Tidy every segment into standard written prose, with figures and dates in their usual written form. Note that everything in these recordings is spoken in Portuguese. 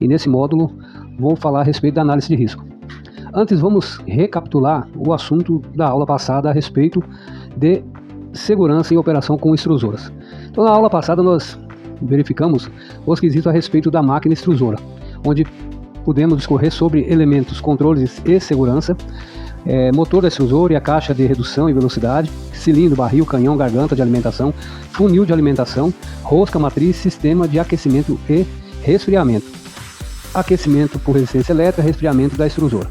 e nesse módulo vou falar a respeito da análise de risco. Antes, vamos recapitular o assunto da aula passada a respeito de segurança em operação com extrusoras. Então, na aula passada nós verificamos os quesitos a respeito da máquina extrusora, onde pudemos discorrer sobre elementos, controles e segurança, motor da extrusora e a caixa de redução e velocidade, cilindro, barril, canhão, garganta de alimentação, funil de alimentação, rosca, matriz, sistema de aquecimento e resfriamento. Aquecimento por resistência elétrica, resfriamento da extrusora.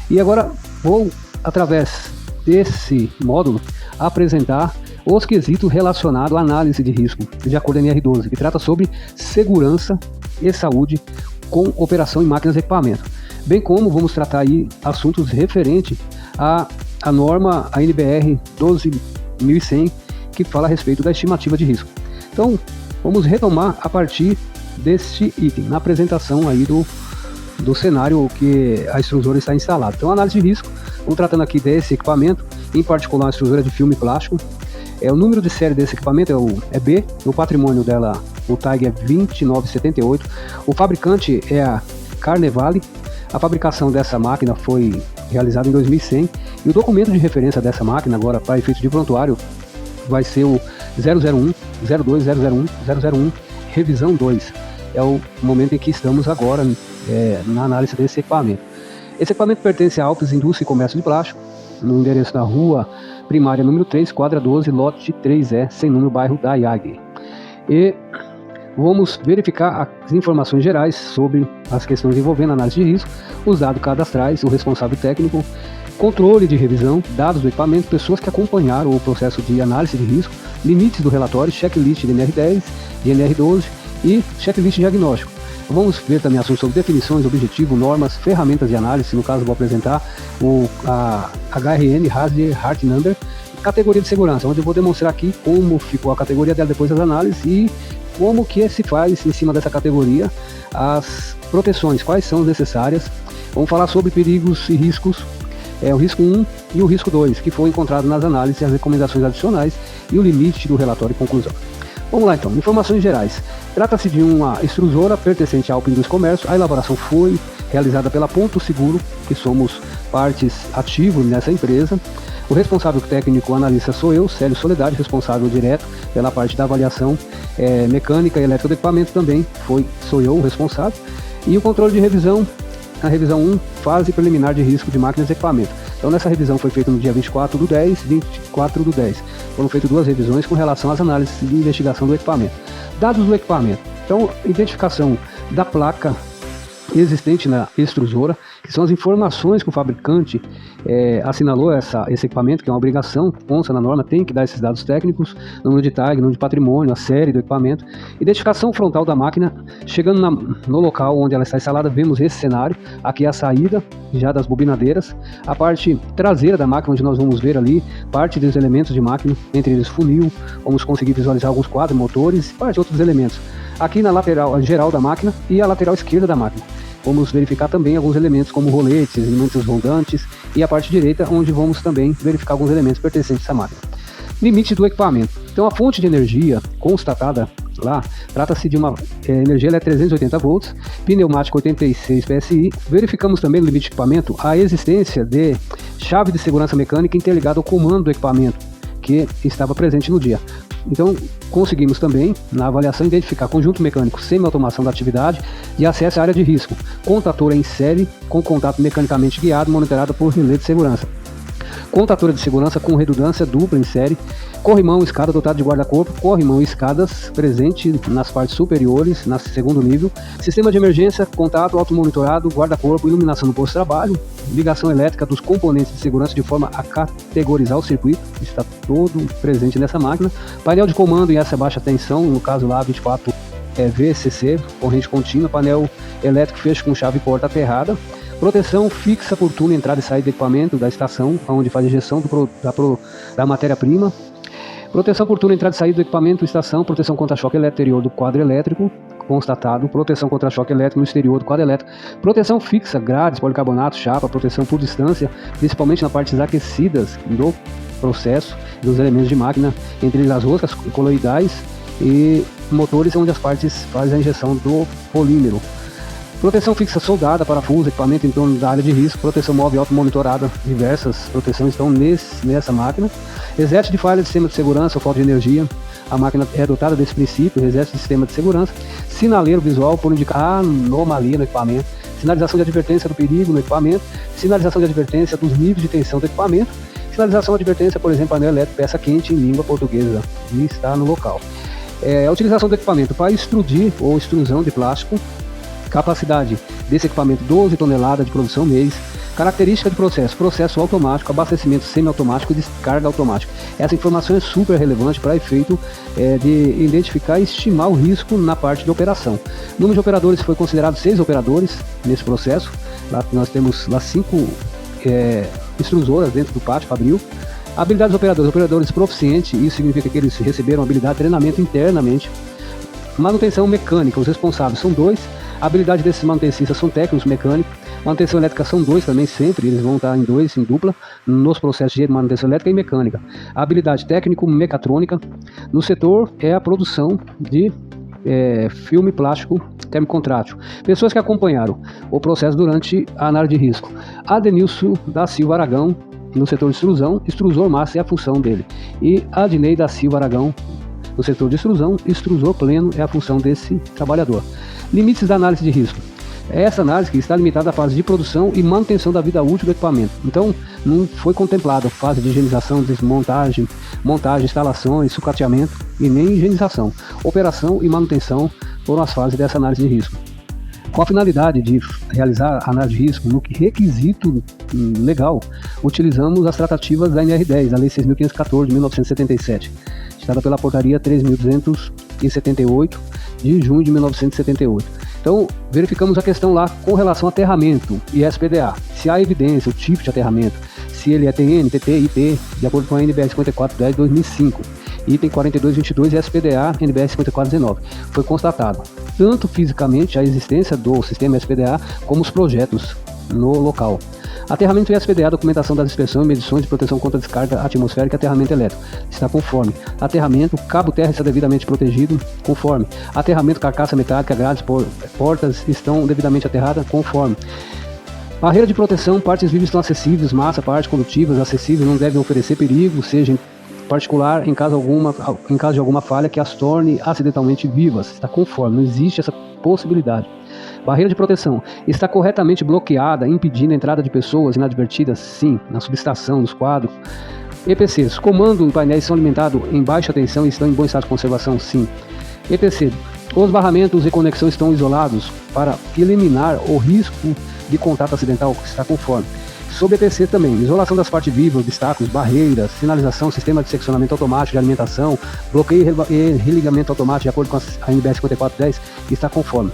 E agora vou, através desse módulo, apresentar os quesitos relacionados à análise de risco, de acordo com a NR12, que trata sobre segurança e saúde com operação em máquinas e equipamentos. Bem como vamos tratar aí assuntos referentes à norma ANBR 12100, que fala a respeito da estimativa de risco. Então, vamos retomar a partir deste item, na apresentação aí do cenário que a extrusora está instalada. Então, análise de risco, vamos tratando aqui desse equipamento, em particular a extrusora de filme plástico. O número de série desse equipamento é B, o patrimônio dela, o tag é 2978, o fabricante é a Carnevale, a fabricação dessa máquina foi realizada em 2100 e o documento de referência dessa máquina, agora para efeito de prontuário, vai ser o 001, 02, 001, 001, revisão 2. É o momento em que estamos agora na análise desse equipamento. Esse equipamento pertence à Alpes Indústria e Comércio de Plástico, no endereço da rua primária número 3, quadra 12, lote 3E, sem número, bairro da IAG. E vamos verificar as informações gerais sobre as questões envolvendo a análise de risco, os dados cadastrais, o responsável técnico, controle de revisão, dados do equipamento, pessoas que acompanharam o processo de análise de risco, limites do relatório, checklist de NR10, de NR12 e checklist diagnóstico. Vamos ver também assuntos sobre definições, objetivo, normas, ferramentas de análise. No caso, vou apresentar a HRN, Hazard Heart Number, categoria de segurança, onde eu vou demonstrar aqui como ficou a categoria dela depois das análises e como que se faz em cima dessa categoria as proteções, quais são as necessárias. Vamos falar sobre perigos e riscos, o risco 1 e o risco 2, que foi encontrado nas análises, as recomendações adicionais e o limite do relatório e conclusão. Vamos lá então, informações gerais. Trata-se de uma extrusora pertencente à Alpes Indústria e Comércio. A elaboração foi realizada pela Ponto Seguro, que somos partes ativos nessa empresa. O responsável técnico analista sou eu, Célio Soledade, responsável direto pela parte da avaliação mecânica e elétrica do equipamento também sou eu o responsável. E o controle de revisão, a revisão 1, fase preliminar de risco de máquinas e equipamento. Então nessa revisão foi feita no dia 24/10. Foram feitas 2 revisões com relação às análises de investigação do equipamento. Dados do equipamento. Então, identificação da placa existente na extrusora, que são as informações que o fabricante assinalou esse equipamento, que é uma obrigação, consta na norma, tem que dar esses dados técnicos, número de tag, número de patrimônio, a série do equipamento, identificação frontal da máquina. Chegando no local onde ela está instalada, vemos esse cenário, aqui é a saída já das bobinadeiras, a parte traseira da máquina, onde nós vamos ver ali parte dos elementos de máquina, entre eles funil, vamos conseguir visualizar alguns quadros, motores, parte de outros elementos. Aqui na lateral geral da máquina e a lateral esquerda da máquina. Vamos verificar também alguns elementos como roletes, elementos rodantes e a parte direita, onde vamos também verificar alguns elementos pertencentes a essa máquina. Limite do equipamento. Então a fonte de energia constatada lá, trata-se de uma energia elétrica 380 volts, pneumática 86 PSI. Verificamos também no limite do equipamento a existência de chave de segurança mecânica interligada ao comando do equipamento, que estava presente no dia. Então, conseguimos também, na avaliação, identificar conjunto mecânico semi-automação da atividade e acesso à área de risco, contatora em série com contato mecanicamente guiado, monitorada por relé de segurança, contatora de segurança com redundância dupla em série, corrimão, escada dotada de guarda-corpo, corrimão e escadas presente nas partes superiores, no segundo nível, sistema de emergência, contato automonitorado, guarda-corpo, iluminação no posto de trabalho, ligação elétrica dos componentes de segurança de forma a categorizar o circuito, está todo presente nessa máquina, painel de comando em essa baixa tensão, no caso lá 24 VCC, corrente contínua, painel elétrico fecho com chave porta aterrada, proteção fixa por túnel, entrada e saída do equipamento da estação, onde faz a injeção da matéria-prima, proteção por túnel, entrada e saída do equipamento, estação, proteção contra choque elétrico exterior do quadro elétrico, constatado, proteção contra choque elétrico no exterior do quadro elétrico, proteção fixa, grades, policarbonato, chapa, proteção por distância, principalmente nas partes aquecidas do processo, dos elementos de máquina, entre eles as roscas coloidais e motores, onde as partes fazem a injeção do polímero. Proteção fixa soldada, parafuso, equipamento em torno da área de risco, proteção móvel auto-monitorada, diversas proteções estão nessa máquina. Reset de falha de sistema de segurança ou falta de energia, a máquina é dotada desse princípio, reset de sistema de segurança. Sinaleiro visual por indicar anomalia no equipamento, sinalização de advertência do perigo no equipamento, sinalização de advertência dos níveis de tensão do equipamento, sinalização de advertência, por exemplo, painel elétrico, peça quente em língua portuguesa, e está no local. A utilização do equipamento para extrudir ou extrusão de plástico, capacidade desse equipamento 12 toneladas de produção mês, característica de processo automático, abastecimento semiautomático e descarga automática. Essa informação é super relevante para efeito de identificar e estimar o risco na parte de operação. O número de operadores foi considerado 6 operadores nesse processo. Lá nós temos lá 5 extrusoras dentro do pátio fabril. Habilidade dos operadores proficientes, isso significa que eles receberam habilidade de treinamento internamente. Manutenção mecânica, os responsáveis são 2. A habilidade desses manutencistas são técnicos mecânicos. Manutenção elétrica são 2 também, sempre, eles vão estar em 2, em dupla, nos processos de manutenção elétrica e mecânica. A habilidade técnico-mecatrônica no setor é a produção de filme plástico termocontrátil. Pessoas que acompanharam o processo durante a análise de risco. Adenilson da Silva Aragão, no setor de extrusão, extrusor massa é a função dele. E Adnei da Silva Aragão, no setor de extrusão, extrusor pleno é a função desse trabalhador. Limites da análise de risco. Essa análise que está limitada à fase de produção e manutenção da vida útil do equipamento. Então, não foi contemplada a fase de higienização, desmontagem, montagem, instalações, sucateamento e nem higienização. Operação e manutenção foram as fases dessa análise de risco. Com a finalidade de realizar a análise de risco no requisito legal, utilizamos as tratativas da NR10, a Lei 6.514 de 1977, ditada pela Portaria 3.278 de junho de 1978. Então, verificamos a questão lá com relação a aterramento e SPDA, se há evidência, o tipo de aterramento, se ele é TN, TT, IP, de acordo com a NBR 5410 de 2005, item 4222 e SPDA NBR 5419. Foi constatado tanto fisicamente a existência do sistema SPDA como os projetos no local. Aterramento e SPDA, documentação das inspeções e medições de proteção contra descarga atmosférica e aterramento elétrico, está conforme. Aterramento, cabo terra está devidamente protegido, conforme. Aterramento, carcaça metálica, grades, portas estão devidamente aterradas, conforme. Barreira de proteção, partes vivas estão acessíveis, massa, partes condutivas acessíveis, não devem oferecer perigo, seja em particular, em caso de alguma falha que as torne acidentalmente vivas, está conforme, não existe essa possibilidade. Barreira de proteção está corretamente bloqueada, impedindo a entrada de pessoas inadvertidas? Sim, na subestação, nos quadros. EPCs, comando e painéis são alimentados em baixa tensão e estão em bom estado de conservação? Sim. EPC, os barramentos e conexões estão isolados para eliminar o risco de contato acidental? Está conforme. Sobre EPC também, isolação das partes vivas, obstáculos, barreiras, sinalização, sistema de seccionamento automático de alimentação, bloqueio e religamento automático de acordo com a NBR 5410, está conforme.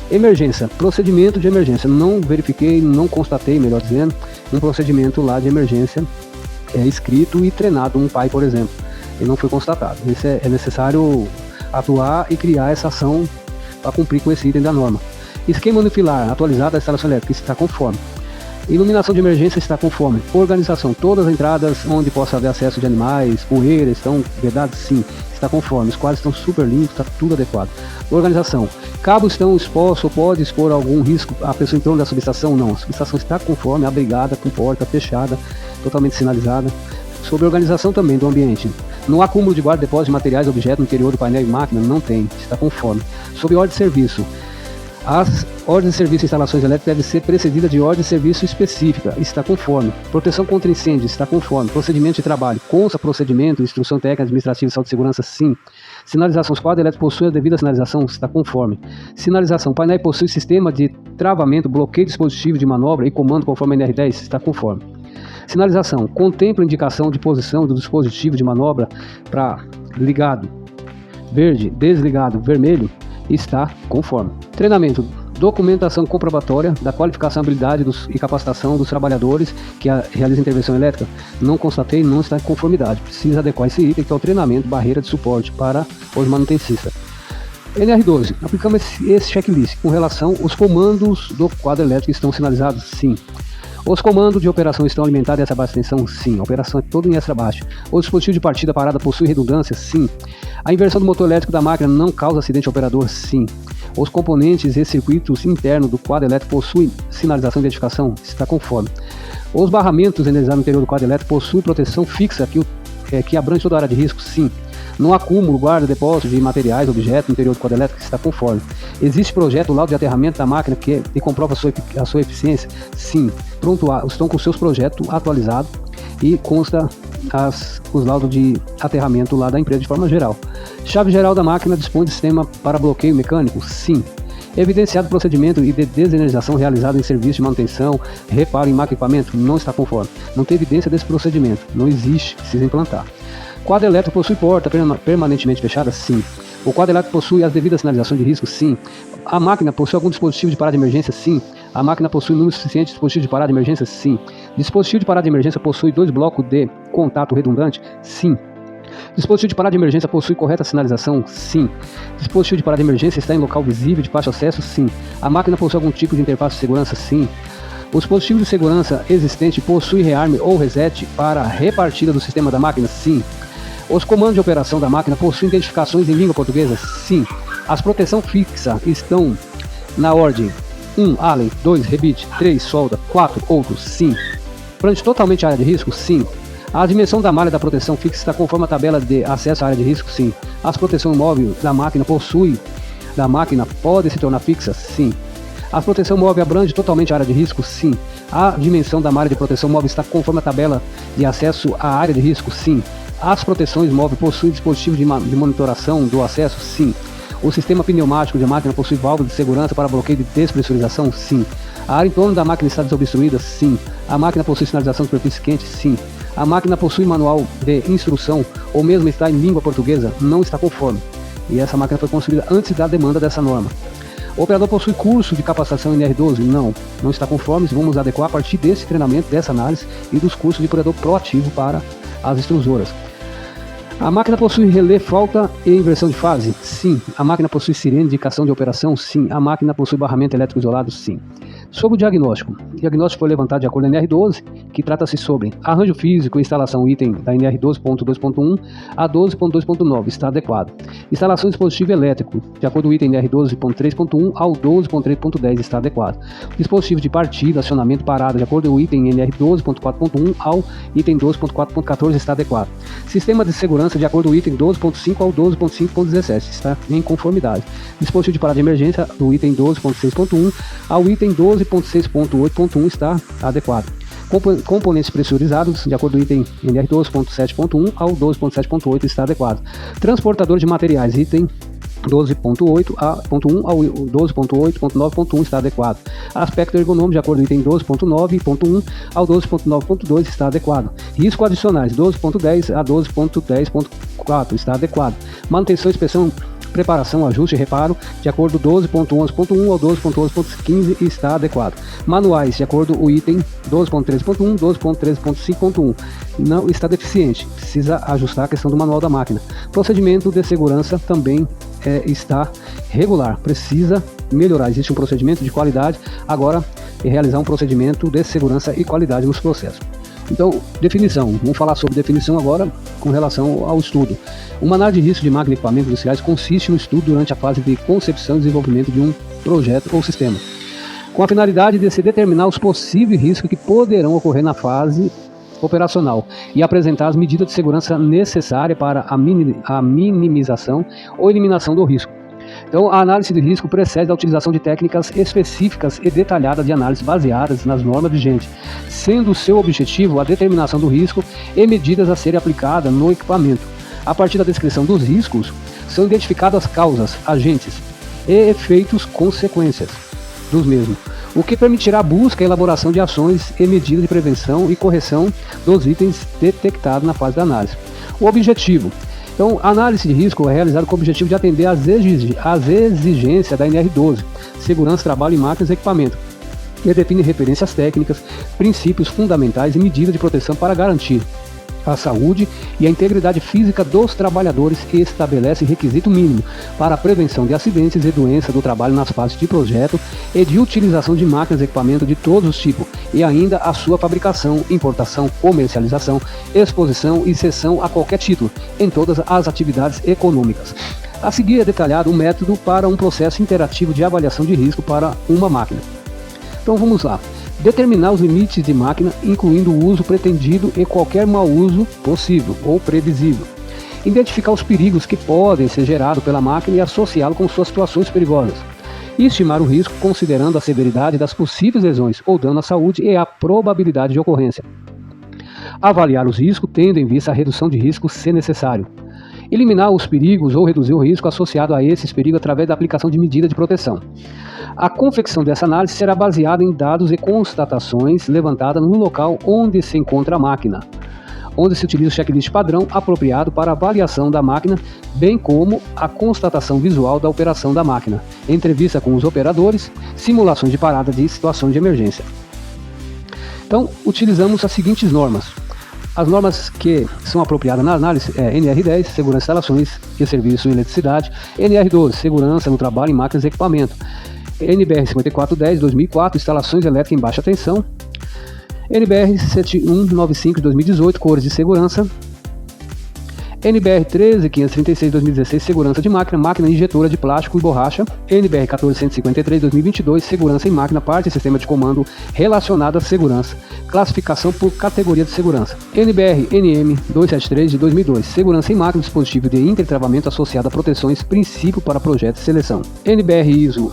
Emergência, procedimento de emergência, não verifiquei, não constatei, melhor dizendo, um procedimento lá de emergência escrito e treinado, um PAI, por exemplo, e não foi constatado. Isso é necessário atuar e criar essa ação para cumprir com esse item da norma. Esquema unifilar, atualizado da instalação elétrica, está conforme. Iluminação de emergência está conforme. Organização, todas as entradas onde possa haver acesso de animais, poeira, estão vedadas? Sim, está conforme. Os quadros estão super limpos, está tudo adequado. Organização, cabos estão expostos ou pode expor algum risco à pessoa em torno da subestação? Não, a subestação está conforme, abrigada, com porta fechada, totalmente sinalizada. Sobre organização também do ambiente. No acúmulo de guarda, depósito de materiais, objetos no interior do painel e máquina? Não tem, está conforme. Sobre ordem de serviço. As ordens de serviço e instalações elétricas devem ser precedidas de ordem de serviço específica, está conforme. Proteção contra incêndio, está conforme. Procedimento de trabalho, consta procedimento, instrução técnica, administrativa e saúde e segurança? Sim. Sinalização, os quadros elétricos possuem a devida sinalização? Está conforme. Sinalização, painel possui sistema de travamento, bloqueio de dispositivo de manobra e comando conforme a NR10? Está conforme. Sinalização, contempla indicação de posição do dispositivo de manobra para ligado, verde, desligado, vermelho? Está conforme. Treinamento, documentação comprobatória da qualificação, habilidade e capacitação dos trabalhadores que realizam intervenção elétrica? Não constatei, não está em conformidade. Precisa adequar esse item, que é o treinamento, barreira de suporte para os manutencistas. NR12, aplicamos esse checklist com relação aos comandos do quadro elétrico estão sinalizados? Sim. Os comandos de operação estão alimentados dessa baixa tensão? Sim. A operação é toda em extra baixa. O dispositivo de partida parada possui redundância? Sim. A inversão do motor elétrico da máquina não causa acidente operador? Sim. Os componentes e circuitos internos do quadro elétrico possuem sinalização de identificação? Está conforme. Os barramentos energizados no interior do quadro elétrico possuem proteção fixa que abrange toda a área de risco? Sim. No acúmulo, guarda, depósito de materiais, objetos no interior do quadro elétrico? Está conforme. Existe projeto, laudo de aterramento da máquina que comprova a sua eficiência? Sim. Pronto, estão com seus projetos atualizados e consta os laudos de aterramento lá da empresa de forma geral. Chave geral da máquina dispõe de sistema para bloqueio mecânico? Sim. Evidenciado procedimento de desenergização realizado em serviço de manutenção, reparo em máquina e equipamento? Não está conforme. Não tem evidência desse procedimento. Não existe. Precisa implantar. Quadro elétrico possui porta permanentemente fechada? Sim. O quadro elétrico possui as devidas sinalizações de risco? Sim. A máquina possui algum dispositivo de parada de emergência? Sim. A máquina possui número suficiente de dispositivos de parada de emergência? Sim. Dispositivo de parada de emergência possui 2 blocos de contato redundante? Sim. Dispositivo de parada de emergência possui correta sinalização? Sim. Dispositivo de parada de emergência está em local visível de fácil acesso? Sim. A máquina possui algum tipo de interface de segurança? Sim. O dispositivo de segurança existente possui rearme ou reset para repartida do sistema da máquina? Sim. Os comandos de operação da máquina possuem identificações em língua portuguesa? Sim. As proteções fixas estão na ordem 1. Allen, 2. Rebite, 3. Solda, 4. Outros? Sim. Abrange totalmente a área de risco? Sim. A dimensão da malha da proteção fixa está conforme a tabela de acesso à área de risco? Sim. As proteções móveis da máquina podem se tornar fixas? Sim. A proteção móvel abrange totalmente a área de risco? Sim. A dimensão da malha de proteção móvel está conforme a tabela de acesso à área de risco? Sim. As proteções móveis possuem dispositivo de monitoração do acesso? Sim. O sistema pneumático de máquina possui válvula de segurança para bloqueio de despressurização? Sim. A área em torno da máquina está desobstruída? Sim. A máquina possui sinalização de superfície quente? Sim. A máquina possui manual de instrução ou mesmo está em língua portuguesa? Não está conforme. E essa máquina foi construída antes da demanda dessa norma. O operador possui curso de capacitação em NR12? Não está conforme. Vamos adequar a partir desse treinamento, dessa análise e dos cursos de operador proativo para as extrusoras. A máquina possui relé, falta e inversão de fase? Sim. A máquina possui sirene de indicação de operação? Sim. A máquina possui barramento elétrico isolado? Sim. Sobre o diagnóstico. O diagnóstico foi levantado de acordo com a NR12, que trata-se sobre arranjo físico e instalação item da NR12.2.1 a 12.2.9, está adequado. Instalação de dispositivo elétrico, de acordo com o item NR12.3.1 ao 12.3.10, está adequado. Dispositivo de partida, acionamento, parada, de acordo com o item NR12.4.1 ao item 12.4.14, está adequado. Sistema de segurança, de acordo com o item 12.5 ao 12.5.17, está em conformidade. Dispositivo de parada de emergência, do item 12.6.1 ao item 12.6.8.1, está adequado. Componentes pressurizados, de acordo com o item NR 12.7.1 ao 12.7.8, está adequado. Transportador de materiais, item 12.8.1 ao 12.8.9.1, está adequado. Aspecto ergonômico, de acordo com o item 12.9.1 ao 12.9.2, está adequado. Risco adicionais, 12.10 a 12.10.4, está adequado. Manutenção, inspeção, preparação, ajuste e reparo, de acordo com 12.11.1 ao 12.11.15, está adequado. Manuais, de acordo com o item 12.13.1, 12.13.5.1, não está deficiente, precisa ajustar a questão do manual da máquina. Procedimento de segurança também está regular, precisa melhorar. Existe um procedimento de qualidade, agora realizar um procedimento de segurança e qualidade nos processos. Então, definição. Vamos falar sobre definição agora com relação ao estudo. Uma análise de risco de máquina e equipamentos industriais consiste no estudo durante a fase de concepção e desenvolvimento de um projeto ou sistema, com a finalidade de se determinar os possíveis riscos que poderão ocorrer na fase operacional e apresentar as medidas de segurança necessárias para a minimização ou eliminação do risco. Então, a análise de risco precede a utilização de técnicas específicas e detalhadas de análise baseadas nas normas vigentes, sendo o seu objetivo a determinação do risco e medidas a serem aplicadas no equipamento. A partir da descrição dos riscos, são identificadas causas, agentes e efeitos consequências dos mesmos, o que permitirá a busca e elaboração de ações e medidas de prevenção e correção dos itens detectados na fase da análise. O objetivo. Então, a análise de risco é realizada com o objetivo de atender às exigências da NR12, segurança, trabalho em máquinas e equipamento, que define referências técnicas, princípios fundamentais e medidas de proteção para garantir a saúde e a integridade física dos trabalhadores e estabelece requisito mínimo para a prevenção de acidentes e doenças do trabalho nas fases de projeto e de utilização de máquinas e equipamentos de todos os tipos, e ainda a sua fabricação, importação, comercialização, exposição e cessão a qualquer título, em todas as atividades econômicas. A seguir é detalhado um método para um processo interativo de avaliação de risco para uma máquina. Então vamos lá. Determinar os limites de máquina, incluindo o uso pretendido e qualquer mau uso possível ou previsível. Identificar os perigos que podem ser gerados pela máquina e associá-lo com suas situações perigosas. E estimar o risco considerando a severidade das possíveis lesões ou dano à saúde e a probabilidade de ocorrência. Avaliar os riscos tendo em vista a redução de risco se necessário. Eliminar os perigos ou reduzir o risco associado a esses perigos através da aplicação de medidas de proteção. A confecção dessa análise será baseada em dados e constatações levantadas no local onde se encontra a máquina, onde se utiliza o checklist padrão apropriado para avaliação da máquina, bem como a constatação visual da operação da máquina, entrevista com os operadores, simulações de parada de situações de emergência. Então, utilizamos as seguintes normas. As normas que são apropriadas na análise é NR10, segurança de instalações e serviços em eletricidade, NR12, segurança no trabalho em máquinas e equipamento, NBR 5410, 2004, instalações elétricas em baixa tensão, NBR 7195 de 2018, cores de segurança, NBR 13536 de 2016, segurança de máquina, máquina injetora de plástico e borracha, NBR 14153 de 2022, segurança em máquina, parte e sistema de comando relacionado à segurança, classificação por categoria de segurança, NBR NM 273 de 2002, segurança em máquina, dispositivo de intertravamento associado a proteções, princípio para projeto de seleção, NBR ISO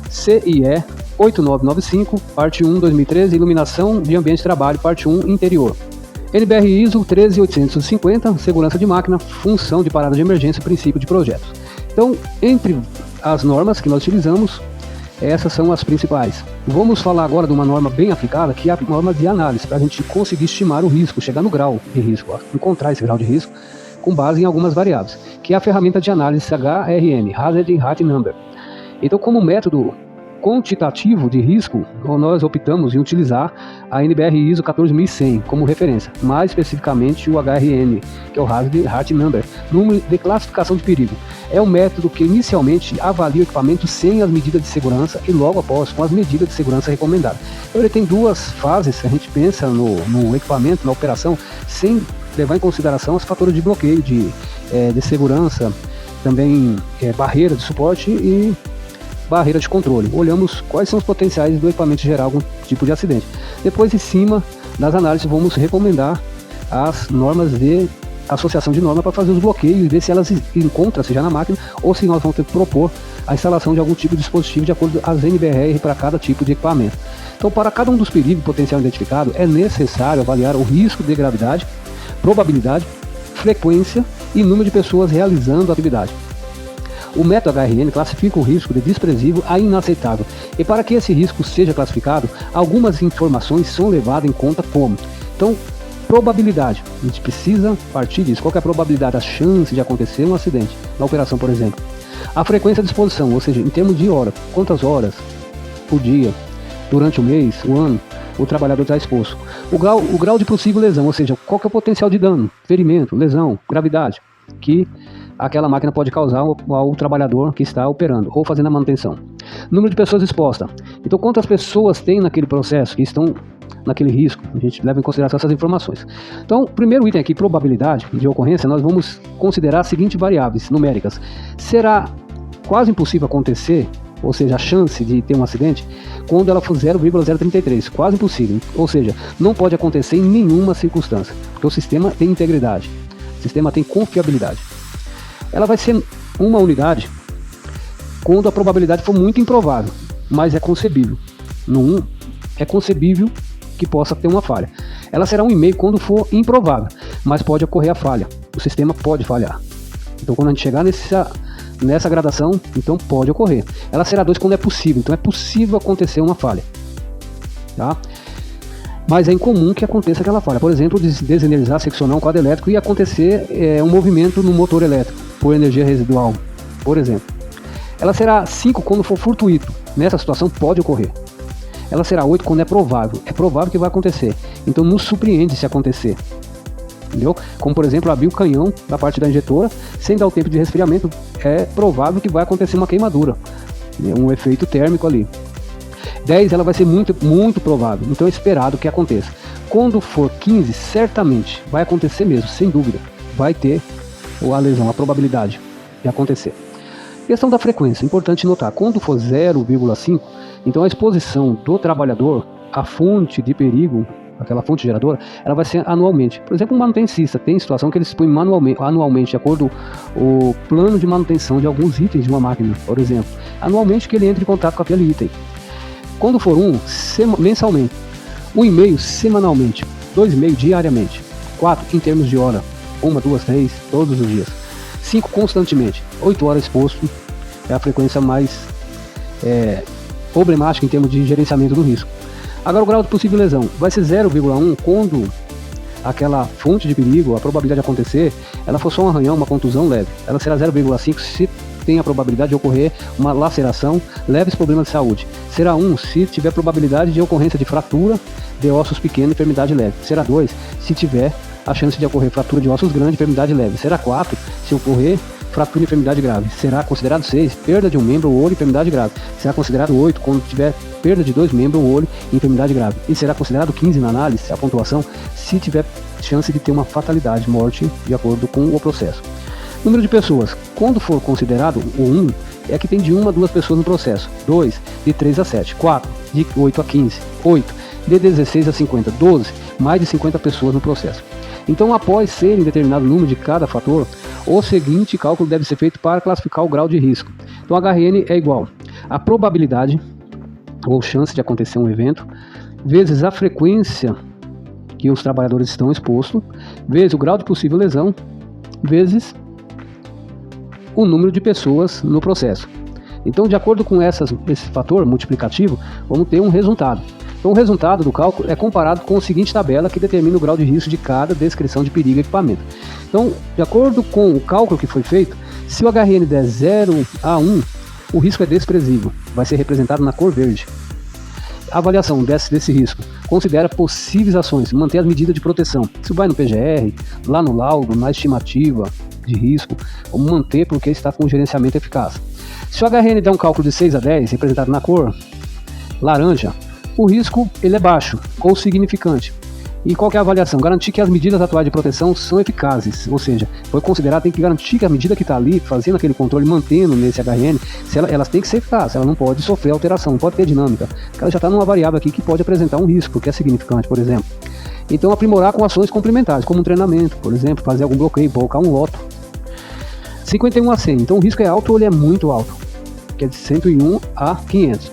CIE 8995, parte 1, 2013, iluminação de ambiente de trabalho, parte 1, interior. NBR ISO 13850, segurança de máquina, função de parada de emergência, princípio de projetos. Então, entre as normas que nós utilizamos, essas são as principais. Vamos falar agora de uma norma bem aplicada, que é a norma de análise, para a gente conseguir estimar o risco, chegar no grau de risco, encontrar esse grau de risco, com base em algumas variáveis, que é a ferramenta de análise HRN, Hazard Rate Number. Então, como método quantitativo de risco, nós optamos em utilizar a NBR ISO 14100 como referência, mais especificamente o HRN, que é o Hazard Rate Number, número de classificação de perigo. É um método que inicialmente avalia o equipamento sem as medidas de segurança e logo após com as medidas de segurança recomendadas. Então, ele tem duas fases, a gente pensa no equipamento, na operação, sem levar em consideração os fatores de bloqueio, de segurança, também barreira de suporte e barreira de controle. Olhamos quais são os potenciais do equipamento gerar algum tipo de acidente. Depois, em cima das análises, vamos recomendar as normas de associação de normas para fazer os bloqueios e ver se elas encontram-se já na máquina ou se nós vamos ter que propor a instalação de algum tipo de dispositivo de acordo com as NBR para cada tipo de equipamento. Então, para cada um dos perigos potencial identificado, é necessário avaliar o risco de gravidade, probabilidade, frequência e número de pessoas realizando a atividade. O método HRN classifica o risco de desprezível a inaceitável, e para que esse risco seja classificado, algumas informações são levadas em conta como, então, probabilidade, a gente precisa partir disso, qual é a probabilidade, a chance de acontecer um acidente, na operação por exemplo. A frequência de exposição, ou seja, em termos de hora, quantas horas por dia, durante o mês, o ano, o trabalhador está exposto. O grau de possível lesão, ou seja, qual que é o potencial de dano, ferimento, lesão, gravidade, que aquela máquina pode causar ao trabalhador que está operando ou fazendo a manutenção. Número de pessoas expostas. Então, quantas pessoas tem naquele processo, que estão naquele risco? A gente leva em consideração essas informações. Então, primeiro item aqui, probabilidade de ocorrência, nós vamos considerar as seguintes variáveis numéricas. Será quase impossível acontecer, ou seja, a chance de ter um acidente, quando ela for 0,033, quase impossível. Ou seja, não pode acontecer em nenhuma circunstância, porque o sistema tem integridade, o sistema tem confiabilidade. Ela vai ser uma unidade quando a probabilidade for muito improvável, mas é concebível. No 1, é concebível que possa ter uma falha. Ela será 1,5 quando for improvável, mas pode ocorrer a falha. O sistema pode falhar. Então, quando a gente chegar nessa gradação, então pode ocorrer. Ela será 2 quando é possível. Então, é possível acontecer uma falha. Tá? Mas é incomum que aconteça aquela falha. Por exemplo, desenergizar, seccionar um quadro elétrico e acontecer um movimento no motor elétrico por energia residual, por exemplo. Ela será 5 quando for fortuito. Nessa situação pode ocorrer. Ela será 8 quando é provável. É provável que vai acontecer. Então nos surpreende se acontecer. Entendeu? Como por exemplo abrir o canhão da parte da injetora sem dar o tempo de resfriamento. É provável que vai acontecer uma queimadura. Um efeito térmico ali. 10 ela vai ser muito, muito provável. Então é esperado que aconteça. Quando for 15, certamente vai acontecer mesmo, sem dúvida. Vai ter a lesão, a probabilidade de acontecer. Questão da frequência, importante notar, quando for 0,5, então a exposição do trabalhador à fonte de perigo, aquela fonte geradora, ela vai ser anualmente. Por exemplo, um manutencista tem situação que ele expõe anualmente, de acordo com o plano de manutenção de alguns itens de uma máquina, por exemplo, anualmente que ele entre em contato com aquele item. Quando for 1, mensalmente, 1,5 semanalmente, 2,5 diariamente, 4 em termos de hora, 1, 2, 3, todos os dias, 5 constantemente, 8 horas exposto, é a frequência mais problemática em termos de gerenciamento do risco. Agora o grau de possível lesão vai ser 0,1 quando aquela fonte de perigo, a probabilidade de acontecer, ela for só um arranhão, uma contusão leve. Ela será 0,5 se tem a probabilidade de ocorrer uma laceração, leves problemas de saúde. Será 1 se tiver probabilidade de ocorrência de fratura de ossos pequenos, enfermidade leve. Será 2 se tiver a chance de ocorrer fratura de ossos grandes, enfermidade leve. Será 4 se ocorrer fratura e enfermidade grave. Será considerado 6 perda de um membro ou olho, enfermidade grave. Será considerado 8 quando tiver perda de 2 membros ou olho, enfermidade grave. E será considerado 15 na análise, a pontuação, se tiver chance de ter uma fatalidade, morte, de acordo com o processo. Número de pessoas, quando for considerado o 1, é que tem de 1 a 2 pessoas no processo. 2, de 3 a 7. 4, de 8 a 15. 8, de 16 a 50. 12, mais de 50 pessoas no processo. Então, após ser determinado o número de cada fator, o seguinte cálculo deve ser feito para classificar o grau de risco. Então, HRN é igual a probabilidade ou chance de acontecer um evento, vezes a frequência que os trabalhadores estão expostos, vezes o grau de possível lesão, vezes o número de pessoas no processo. Então, de acordo com esse fator multiplicativo, vamos ter um resultado. Então, o resultado do cálculo é comparado com a seguinte tabela que determina o grau de risco de cada descrição de perigo e equipamento. Então, de acordo com o cálculo que foi feito, se o HRN der 0 a 1, o risco é desprezível, vai ser representado na cor verde. A avaliação desse risco considera possíveis ações, manter as medidas de proteção. Isso vai no PGR, lá no laudo, na estimativa de risco, ou manter porque está com gerenciamento eficaz. Se o HRN der um cálculo de 6 a 10, representado na cor laranja, o risco ele é baixo ou significante. E qual que é a avaliação? Garantir que as medidas atuais de proteção são eficazes, ou seja, foi considerado, tem que garantir que a medida que está ali, fazendo aquele controle, mantendo nesse HRN, elas têm que ser eficazes, ela não pode sofrer alteração, não pode ter dinâmica. Ela já está numa variável aqui que pode apresentar um risco, que é significante, por exemplo. Então, aprimorar com ações complementares, como um treinamento, por exemplo, fazer algum bloqueio, colocar um loto. 51 a 100, então o risco é alto ou ele é muito alto, que é de 101 a 500.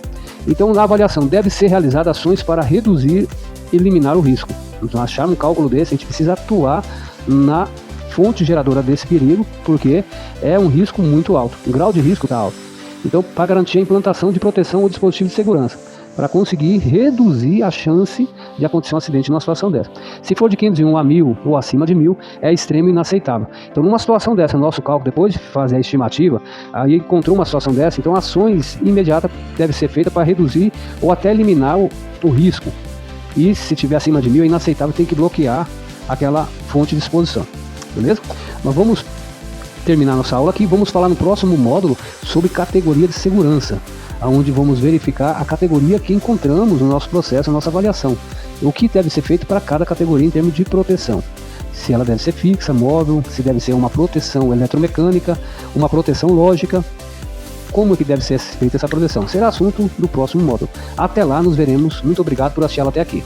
Então, na avaliação, deve ser realizada ações para reduzir e eliminar o risco. Então, achar um cálculo desse, a gente precisa atuar na fonte geradora desse perigo, porque é um risco muito alto, o grau de risco está alto. Então, para garantir a implantação de proteção ou dispositivo de segurança, para conseguir reduzir a chance de acontecer um acidente numa situação dessa. Se for de 501 a 1000 ou acima de 1000, é extremo e inaceitável. Então, numa situação dessa, nosso cálculo, depois de fazer a estimativa, aí encontrou uma situação dessa, então ações imediatas devem ser feitas para reduzir ou até eliminar o risco. E se tiver acima de 1000, é inaceitável, tem que bloquear aquela fonte de exposição. Beleza? Nós vamos terminar nossa aula aqui e vamos falar no próximo módulo sobre categoria de segurança, onde vamos verificar a categoria que encontramos no nosso processo, na nossa avaliação. O que deve ser feito para cada categoria em termos de proteção. Se ela deve ser fixa, móvel, se deve ser uma proteção eletromecânica, uma proteção lógica, como que deve ser feita essa proteção. Será assunto do próximo módulo. Até lá, nos veremos. Muito obrigado por assistir até aqui.